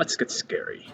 Let's get scary.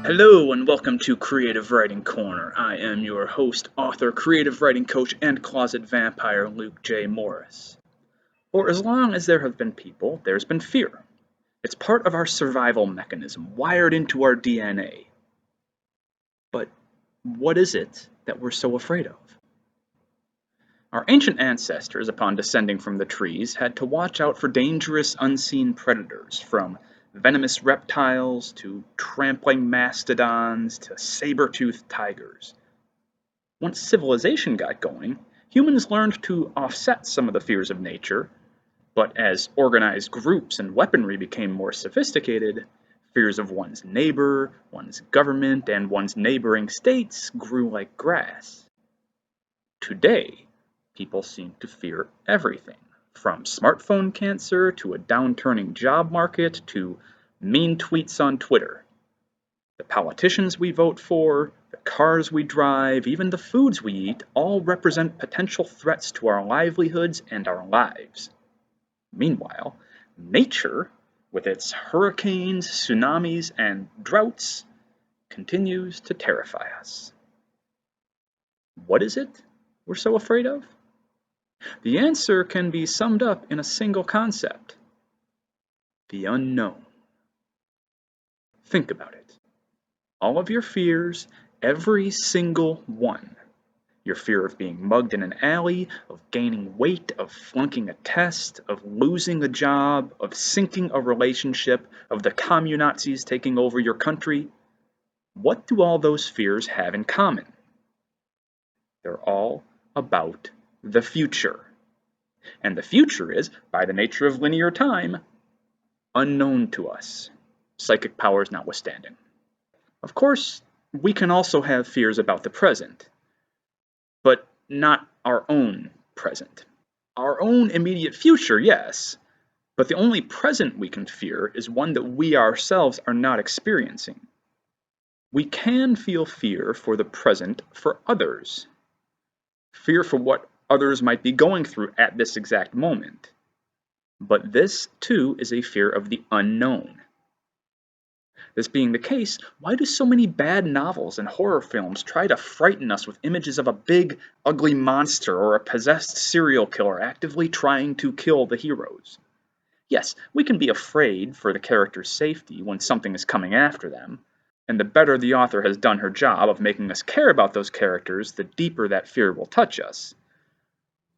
Hello and welcome to Creative Writing Corner. I am your host, author, creative writing coach, and closet vampire, Luke J. Morris. For as long as there have been people, there's been fear. It's part of our survival mechanism, wired into our DNA. But what is it that we're so afraid of? Our ancient ancestors, upon descending from the trees, had to watch out for dangerous unseen predators, from venomous reptiles to trampling mastodons to saber-toothed tigers. Once civilization got going, humans learned to offset some of the fears of nature, but as organized groups and weaponry became more sophisticated, fears of one's neighbor, one's government, and one's neighboring states grew like grass. Today, people seem to fear everything, from smartphone cancer to a downturning job market to mean tweets on Twitter. The politicians we vote for, the cars we drive, even the foods we eat all represent potential threats to our livelihoods and our lives. Meanwhile, nature, with its hurricanes, tsunamis, and droughts, continues to terrify us. What is it we're so afraid of? The answer can be summed up in a single concept: the unknown. Think about it. All of your fears, every single one. Your fear of being mugged in an alley, of gaining weight, of flunking a test, of losing a job, of sinking a relationship, of the communazis taking over your country. What do all those fears have in common? They're all about the future. And the future is, by the nature of linear time, unknown to us, psychic powers notwithstanding. Of course, we can also have fears about the present, but not our own present. Our own immediate future, yes, but the only present we can fear is one that we ourselves are not experiencing. We can feel fear for the present for others, fear for what others might be going through at this exact moment. But this, too, is a fear of the unknown. This being the case, why do so many bad novels and horror films try to frighten us with images of a big, ugly monster or a possessed serial killer actively trying to kill the heroes? Yes, we can be afraid for the character's safety when something is coming after them, and the better the author has done her job of making us care about those characters, the deeper that fear will touch us.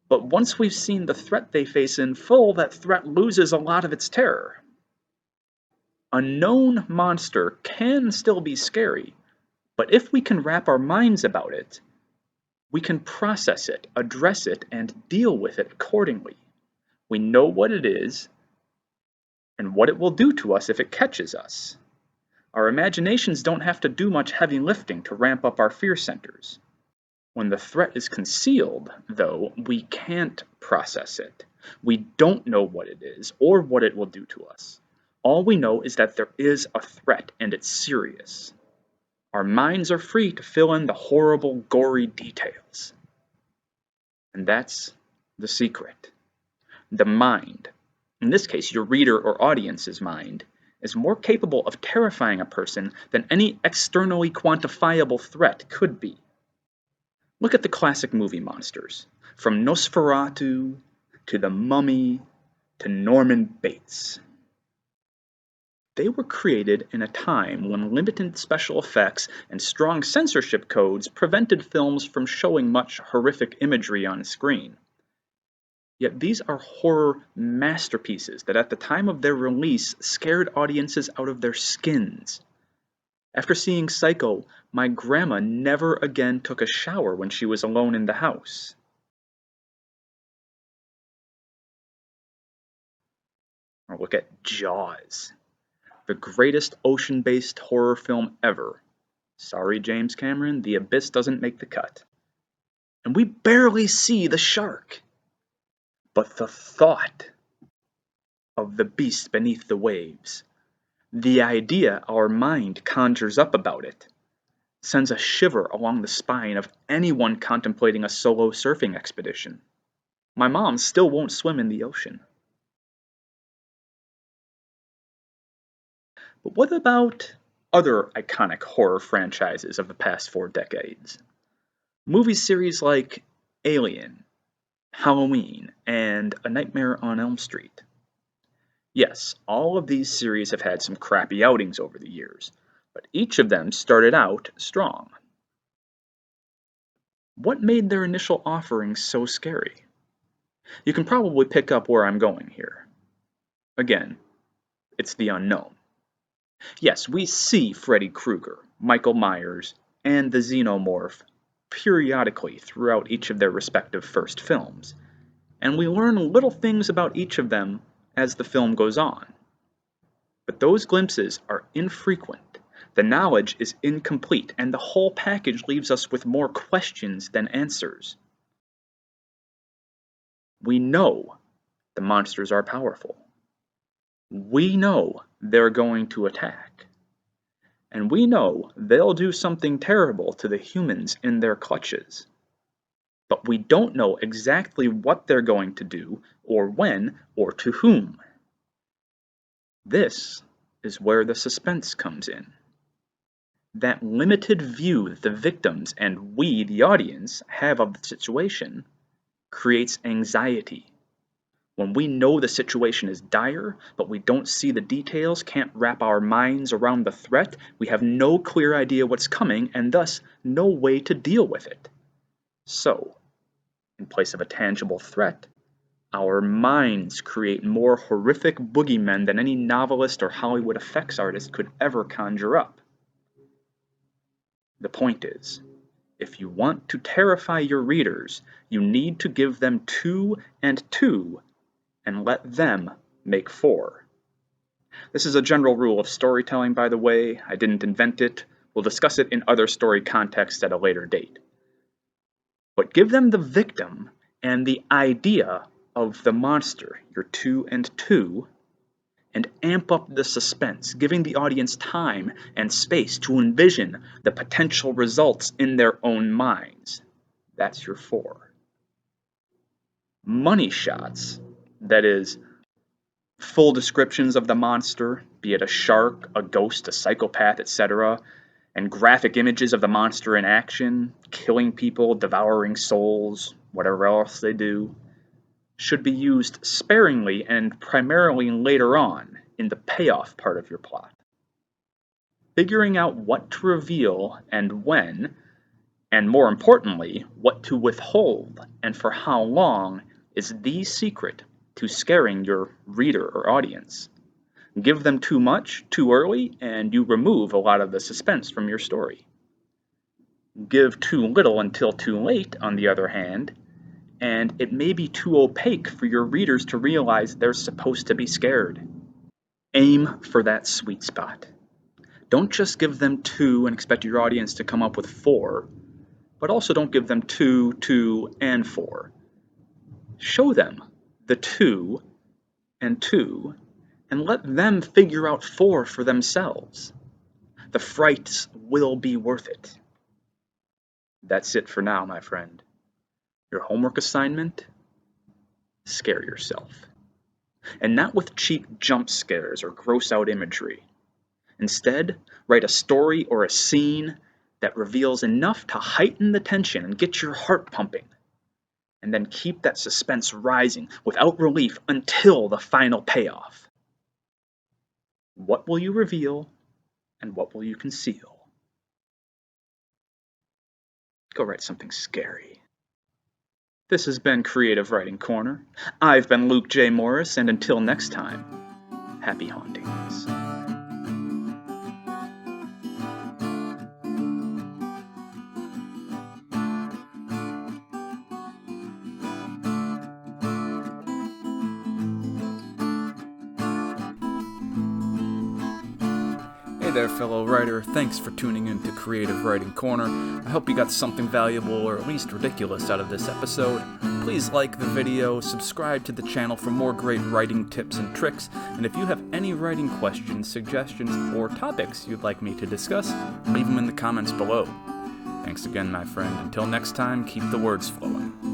But once we've seen the threat they face in full, that threat loses a lot of its terror. A known monster can still be scary, but if we can wrap our minds about it, we can process it, address it, and deal with it accordingly. We know what it is and what it will do to us if it catches us. Our imaginations don't have to do much heavy lifting to ramp up our fear centers. When the threat is concealed, though, we can't process it. We don't know what it is or what it will do to us. All we know is that there is a threat and it's serious. Our minds are free to fill in the horrible, gory details. And that's the secret. The mind, in this case your reader or audience's mind, is more capable of terrifying a person than any externally quantifiable threat could be. Look at the classic movie monsters, from Nosferatu to The Mummy to Norman Bates. They were created in a time when limited special effects and strong censorship codes prevented films from showing much horrific imagery on screen. Yet these are horror masterpieces that at the time of their release scared audiences out of their skins. After seeing Psycho, my grandma never again took a shower when she was alone in the house. Or look at Jaws, the greatest ocean-based horror film ever. Sorry, James Cameron, the abyss doesn't make the cut. And we barely see the shark. But the thought of the beast beneath the waves, the idea our mind conjures up about it, sends a shiver along the spine of anyone contemplating a solo surfing expedition. My mom still won't swim in the ocean. But what about other iconic horror franchises of the past 4 decades? Movie series like Alien, Halloween, and A Nightmare on Elm Street. Yes, all of these series have had some crappy outings over the years, but each of them started out strong. What made their initial offerings so scary? You can probably pick up where I'm going here. Again, it's the unknown. Yes, we see Freddy Krueger, Michael Myers, and the Xenomorph periodically throughout each of their respective first films, and we learn little things about each of them as the film goes on. But those glimpses are infrequent, the knowledge is incomplete, and the whole package leaves us with more questions than answers. We know the monsters are powerful. We know they're going to attack. And we know they'll do something terrible to the humans in their clutches. But we don't know exactly what they're going to do, or when, or to whom. This is where the suspense comes in. That limited view that the victims and we, the audience, have of the situation creates anxiety. When we know the situation is dire, but we don't see the details, can't wrap our minds around the threat, we have no clear idea what's coming, and thus no way to deal with it. So, in place of a tangible threat, our minds create more horrific boogeymen than any novelist or Hollywood effects artist could ever conjure up. The point is, if you want to terrify your readers, you need to give them 2 and 2 and let them make 4. This is a general rule of storytelling, by the way. I didn't invent it. We'll discuss it in other story contexts at a later date. But give them the victim and the idea of the monster, your 2 and 2, and amp up the suspense, giving the audience time and space to envision the potential results in their own minds. That's your 4. Money shots, that is, full descriptions of the monster, be it a shark, a ghost, a psychopath, etc., and graphic images of the monster in action, killing people, devouring souls, whatever else they do, should be used sparingly and primarily later on in the payoff part of your plot. Figuring out what to reveal and when, and more importantly, what to withhold and for how long, is the secret to scaring your reader or audience. Give them too much, too early, and you remove a lot of the suspense from your story. Give too little until too late, on the other hand, and it may be too opaque for your readers to realize they're supposed to be scared. Aim for that sweet spot. Don't just give them 2 and expect your audience to come up with 4, but also don't give them 2, 2, and 4. Show them the 2 and 2, and let them figure out 4 for themselves. The frights will be worth it. That's it for now, my friend. Your homework assignment? Scare yourself. And not with cheap jump scares or gross out imagery. Instead, write a story or a scene that reveals enough to heighten the tension and get your heart pumping. And then keep that suspense rising without relief until the final payoff. What will you reveal, and what will you conceal? Go write something scary. This has been Creative Writing Corner. I've been Luke J. Morris, and until next time, happy hauntings. Hey there, fellow writer. Thanks for tuning in to Creative Writing Corner. I hope you got something valuable or at least ridiculous out of this episode. Please like the video, subscribe to the channel for more great writing tips and tricks, and if you have any writing questions, suggestions, or topics you'd like me to discuss, leave them in the comments below. Thanks again, my friend. Until next time, keep the words flowing.